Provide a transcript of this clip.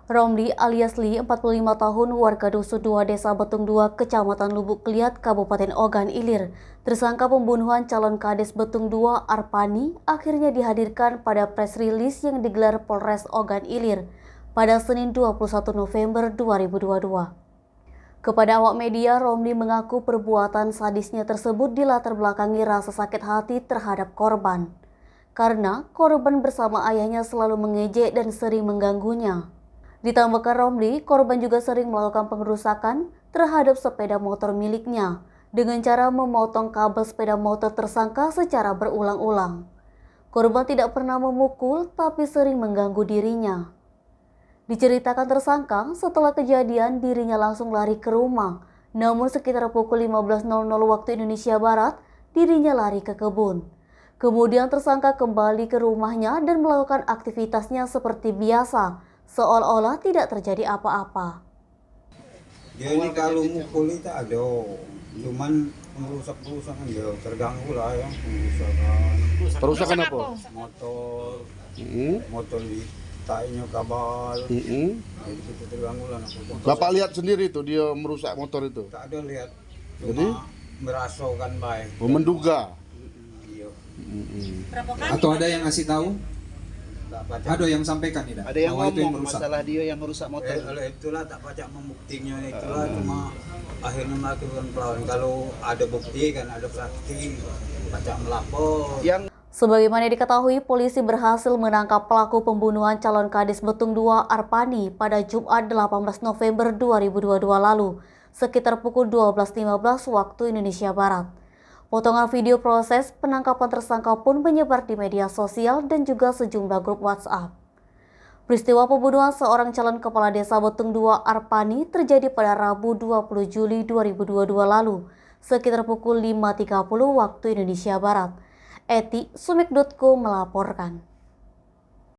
Romli alias Li, 45 tahun, warga Dusun 2 Desa Betung 2, Kecamatan Lubuk Kliat, Kabupaten Ogan Ilir, tersangka pembunuhan calon Kades Betung 2 Arpani, akhirnya dihadirkan pada press release yang digelar Polres Ogan Ilir pada Senin 21 November 2022. Kepada awak media, Romli mengaku perbuatan sadisnya tersebut dilatar belakangi rasa sakit hati terhadap korban, karena korban bersama ayahnya selalu mengejek dan sering mengganggunya. Ditambahkan Romli, korban juga sering melakukan pengerusakan terhadap sepeda motor miliknya dengan cara memotong kabel sepeda motor tersangka secara berulang-ulang. Korban tidak pernah memukul tapi sering mengganggu dirinya. Diceritakan tersangka, setelah kejadian dirinya langsung lari ke rumah. Namun sekitar pukul 15.00 waktu Indonesia Barat, dirinya lari ke kebun. Kemudian tersangka kembali ke rumahnya dan melakukan aktivitasnya seperti biasa, seolah-olah tidak terjadi apa-apa. Dia ini kalau mukul itu ada, cuman merusak-perusakan dia terganggu lah ya, Perusakan apa? Motor ditainya kabel, jadi kita terganggu lah. Bapak lihat sendiri tuh dia merusak motor itu? Tak ada lihat, cuma Jadi? merasakan baik. Menduga? Iya. Atau ada yang ngasih tahu? Tak baca. Ada yang sampaikan tidak? Ada yang bahwa itu yang ngomong merusak. masalah dia yang merusak motor. Itulah tak baca membuktinya itulah, cuma akhirnya melakukan pelawan. Kalau ada bukti kan ada saksi, baca melapor. Sebagaimana diketahui, polisi berhasil menangkap pelaku pembunuhan calon Kades Betung 2 Arpani pada Jumat 18 November 2022 lalu, sekitar pukul 12.15 waktu Indonesia Barat. Potongan video proses penangkapan tersangka pun menyebar di media sosial dan juga sejumlah grup WhatsApp. Peristiwa pembunuhan seorang calon kepala desa Betung 2 Arpani terjadi pada Rabu 20 Juli 2022 lalu, sekitar pukul 5.30 waktu Indonesia Barat. Eti, Sumik.co melaporkan.